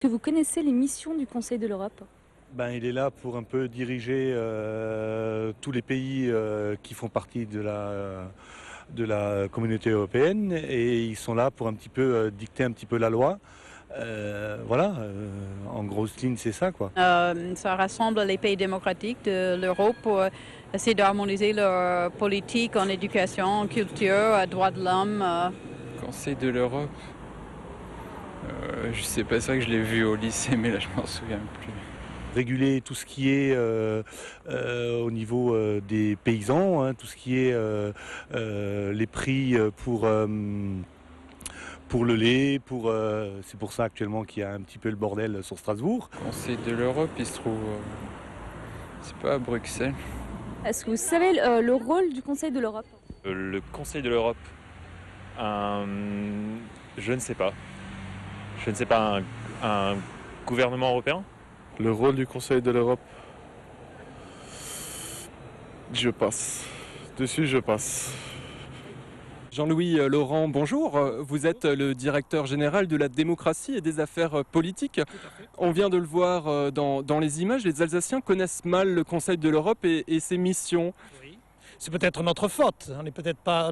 Que vous connaissez les missions du Conseil de l'Europe? Il est là pour un peu diriger tous les pays qui font partie de la communauté européenne et ils sont là pour un petit peu dicter un petit peu la loi. Voilà, en grosse ligne c'est ça quoi. Ça rassemble les pays démocratiques de l'Europe pour essayer d'harmoniser leur politique en éducation, en culture, droits de l'homme. Conseil de l'Europe. Je sais pas, c'est vrai que je l'ai vu au lycée, mais là je m'en souviens plus. Réguler tout ce qui est au niveau des paysans, hein, tout ce qui est les prix pour le lait, c'est pour ça actuellement qu'il y a un petit peu le bordel sur Strasbourg. Conseil de l'Europe, il se trouve. C'est pas à Bruxelles. Est-ce que vous savez le rôle du Conseil de l'Europe? Le Conseil de l'Europe, je ne sais pas. Je ne sais pas, un gouvernement européen? Le rôle du Conseil de l'Europe, je passe. Dessus, je passe. Jean-Louis Laurent, bonjour. Vous êtes le directeur général de la démocratie et des affaires politiques. On vient de le voir dans les images, les Alsaciens connaissent mal le Conseil de l'Europe et ses missions. Oui. C'est peut-être notre faute. On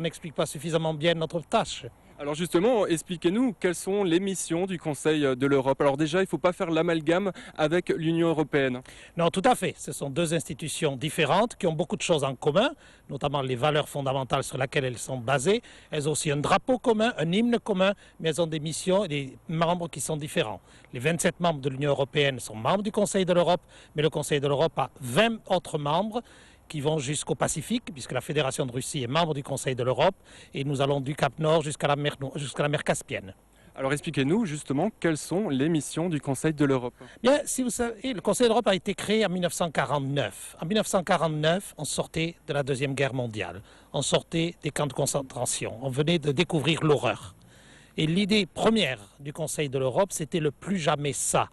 n'explique pas suffisamment bien notre tâche. Alors justement, expliquez-nous quelles sont les missions du Conseil de l'Europe. Alors déjà, il ne faut pas faire l'amalgame avec l'Union européenne. Non, tout à fait. Ce sont deux institutions différentes qui ont beaucoup de choses en commun, notamment les valeurs fondamentales sur lesquelles elles sont basées. Elles ont aussi un drapeau commun, un hymne commun, mais elles ont des missions et des membres qui sont différents. Les 27 membres de l'Union européenne sont membres du Conseil de l'Europe, mais le Conseil de l'Europe a 20 autres membres qui vont jusqu'au Pacifique, puisque la Fédération de Russie est membre du Conseil de l'Europe, et nous allons du Cap Nord jusqu'à la mer Caspienne. Alors expliquez-nous justement quelles sont les missions du Conseil de l'Europe. Bien, si vous savez, le Conseil de l'Europe a été créé en 1949. En 1949, on sortait de la Deuxième Guerre mondiale, on sortait des camps de concentration, on venait de découvrir l'horreur. Et l'idée première du Conseil de l'Europe, c'était le plus jamais ça.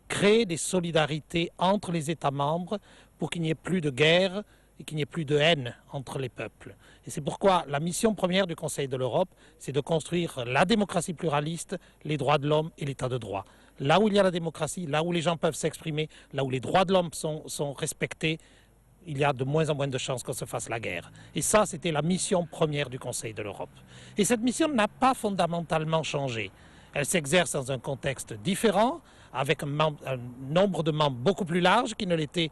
Créer des solidarités entre les États membres pour qu'il n'y ait plus de guerre et qu'il n'y ait plus de haine entre les peuples. Et c'est pourquoi la mission première du Conseil de l'Europe, c'est de construire la démocratie pluraliste, les droits de l'homme et l'état de droit. Là où il y a la démocratie, là où les gens peuvent s'exprimer, là où les droits de l'homme sont respectés, il y a de moins en moins de chances qu'on se fasse la guerre. Et ça, c'était la mission première du Conseil de l'Europe. Et cette mission n'a pas fondamentalement changé. Elle s'exerce dans un contexte différent, avec un nombre de membres beaucoup plus large qu'il ne l'était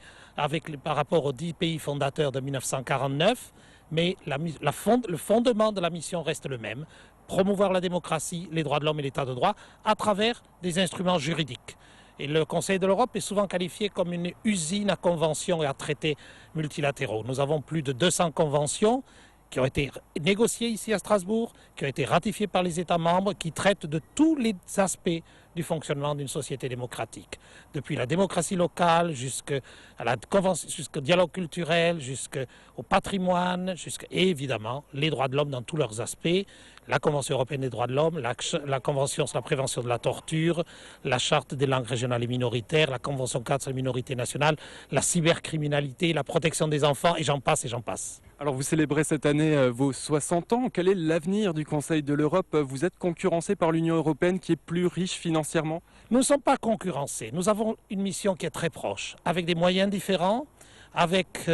par rapport aux 10 pays fondateurs de 1949. Mais le fondement de la mission reste le même, promouvoir la démocratie, les droits de l'homme et l'état de droit à travers des instruments juridiques. Et le Conseil de l'Europe est souvent qualifié comme une usine à conventions et à traités multilatéraux. Nous avons plus de 200 conventions qui ont été négociées ici à Strasbourg, qui ont été ratifiées par les États membres, qui traitent de tous les aspects du fonctionnement d'une société démocratique. Depuis la démocratie locale jusqu'au dialogue culturel, jusqu'au patrimoine, et évidemment les droits de l'homme dans tous leurs aspects, la Convention européenne des droits de l'homme, la Convention sur la prévention de la torture, la Charte des langues régionales et minoritaires, la Convention cadre sur les minorités nationales, la cybercriminalité, la protection des enfants, et j'en passe et j'en passe. Alors vous célébrez cette année vos 60 ans. Quel est l'avenir du Conseil de l'Europe? Vous êtes concurrencé par l'Union européenne qui est plus riche financièrement? Nous ne sommes pas concurrencés. Nous avons une mission qui est très proche, avec des moyens différents, avec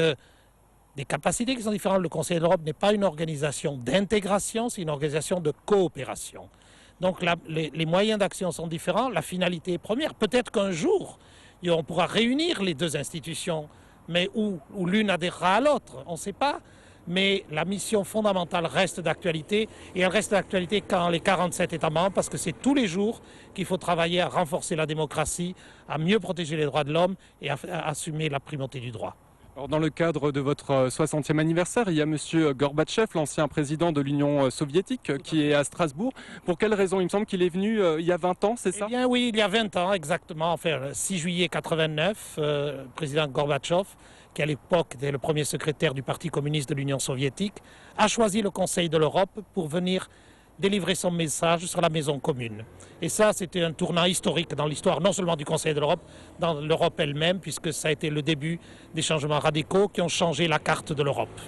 des capacités qui sont différentes. Le Conseil de l'Europe n'est pas une organisation d'intégration, c'est une organisation de coopération. Donc les moyens d'action sont différents, la finalité est première. Peut-être qu'un jour, on pourra réunir les deux institutions, mais où l'une adhérera à l'autre, on ne sait pas. Mais la mission fondamentale reste d'actualité, et elle reste d'actualité quand les 47 États membres, parce que c'est tous les jours qu'il faut travailler à renforcer la démocratie, à mieux protéger les droits de l'homme et à assumer la primauté du droit. Alors dans le cadre de votre 60e anniversaire, il y a M. Gorbatchev, l'ancien président de l'Union soviétique, qui est à Strasbourg. Pour quelle raison? Il me semble qu'il est venu il y a 20 ans, c'est ça? Eh bien oui, il y a 20 ans exactement, enfin 6 juillet 89, le président Gorbatchev, qui à l'époque était le premier secrétaire du Parti communiste de l'Union soviétique, a choisi le Conseil de l'Europe pour venir délivrer son message sur la maison commune. Et ça, c'était un tournant historique dans l'histoire, non seulement du Conseil de l'Europe, dans l'Europe elle-même, puisque ça a été le début des changements radicaux qui ont changé la carte de l'Europe.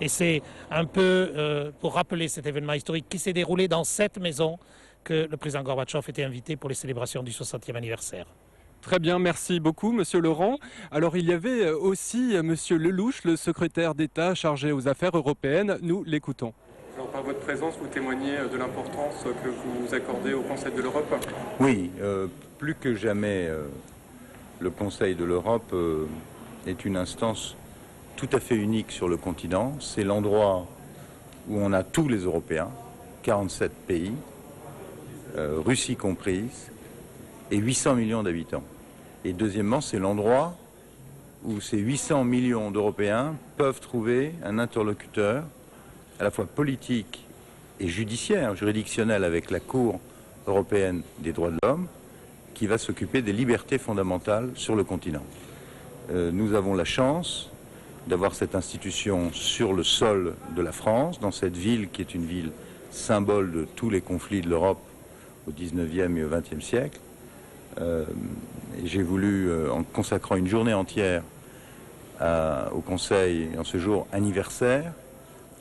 Et c'est un peu pour rappeler cet événement historique qui s'est déroulé dans cette maison que le président Gorbatchev était invité pour les célébrations du 60e anniversaire. Très bien, merci beaucoup, Monsieur Laurent. Alors, il y avait aussi Monsieur Lelouch, le secrétaire d'État chargé aux affaires européennes. Nous l'écoutons. Alors, par votre présence, vous témoignez de l'importance que vous accordez au Conseil de l'Europe. Oui, plus que jamais, le Conseil de l'Europe est une instance tout à fait unique sur le continent. C'est l'endroit où on a tous les Européens, 47 pays, Russie comprise, et 800 millions d'habitants. Et deuxièmement, c'est l'endroit où ces 800 millions d'Européens peuvent trouver un interlocuteur à la fois politique et judiciaire, juridictionnel avec la Cour européenne des droits de l'homme, qui va s'occuper des libertés fondamentales sur le continent. Nous avons la chance d'avoir cette institution sur le sol de la France, dans cette ville qui est une ville symbole de tous les conflits de l'Europe au 19e et au 20e siècle. J'ai voulu, en consacrant une journée entière au Conseil, en ce jour anniversaire,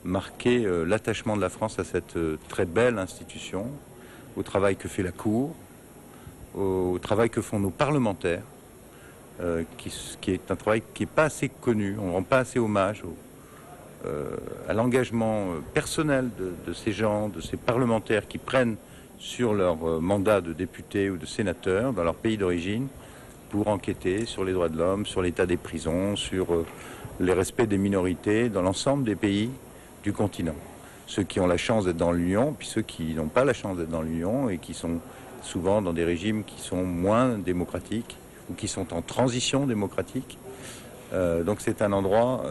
marquer l'attachement de la France à cette très belle institution, au travail que fait la Cour, au travail que font nos parlementaires, qui est un travail qui n'est pas assez connu. On ne rend pas assez hommage à l'engagement personnel de ces gens, de ces parlementaires qui prennent sur leur mandat de député ou de sénateur dans leur pays d'origine pour enquêter sur les droits de l'homme, sur l'état des prisons, sur les respects des minorités dans l'ensemble des pays du continent. Ceux qui ont la chance d'être dans l'Union, puis ceux qui n'ont pas la chance d'être dans l'Union et qui sont souvent dans des régimes qui sont moins démocratiques ou qui sont en transition démocratique. Donc c'est un endroit,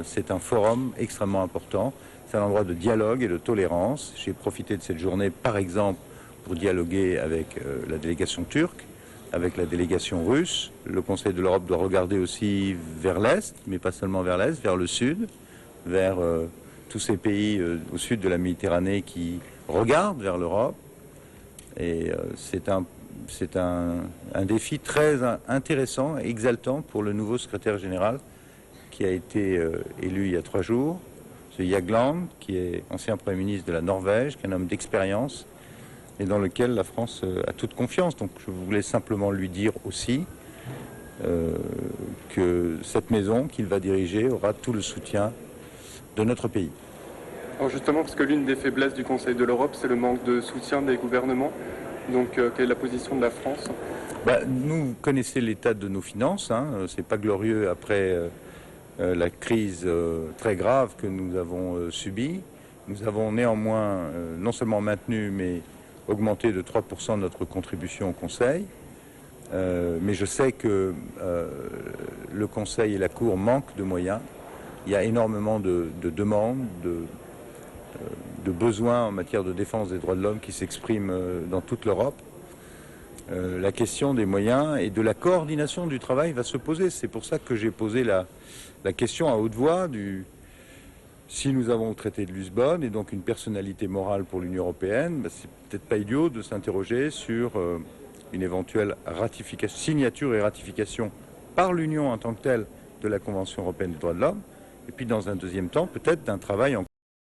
c'est un forum extrêmement important. C'est un endroit de dialogue et de tolérance. J'ai profité de cette journée, par exemple, pour dialoguer avec la délégation turque, avec la délégation russe. Le Conseil de l'Europe doit regarder aussi vers l'Est, mais pas seulement vers l'Est, vers le Sud, vers tous ces pays au sud de la Méditerranée qui regardent vers l'Europe. Et c'est un défi très intéressant et exaltant pour le nouveau secrétaire général qui a été élu il y a 3 jours, ce Jagland, qui est ancien Premier ministre de la Norvège, qui est un homme d'expérience et dans lequel la France a toute confiance. Donc je voulais simplement lui dire aussi que cette maison qu'il va diriger aura tout le soutien de notre pays. Alors justement, parce que l'une des faiblesses du Conseil de l'Europe, c'est le manque de soutien des gouvernements. Donc, quelle est la position de la France ? Nous connaissez l'état de nos finances. C'est pas glorieux après la crise très grave que nous avons subie. Nous avons néanmoins non seulement maintenu, mais augmenté de 3% notre contribution au Conseil. Mais je sais que le Conseil et la Cour manquent de moyens. Il y a énormément de demandes, de besoins en matière de défense des droits de l'homme qui s'expriment dans toute l'Europe. La question des moyens et de la coordination du travail va se poser. C'est pour ça que j'ai posé la question à haute voix si nous avons le traité de Lisbonne et donc une personnalité morale pour l'Union européenne, c'est peut-être pas idiot de s'interroger sur une éventuelle signature et ratification par l'Union en tant que telle de la Convention européenne des droits de l'homme, et puis dans un deuxième temps peut-être d'un travail en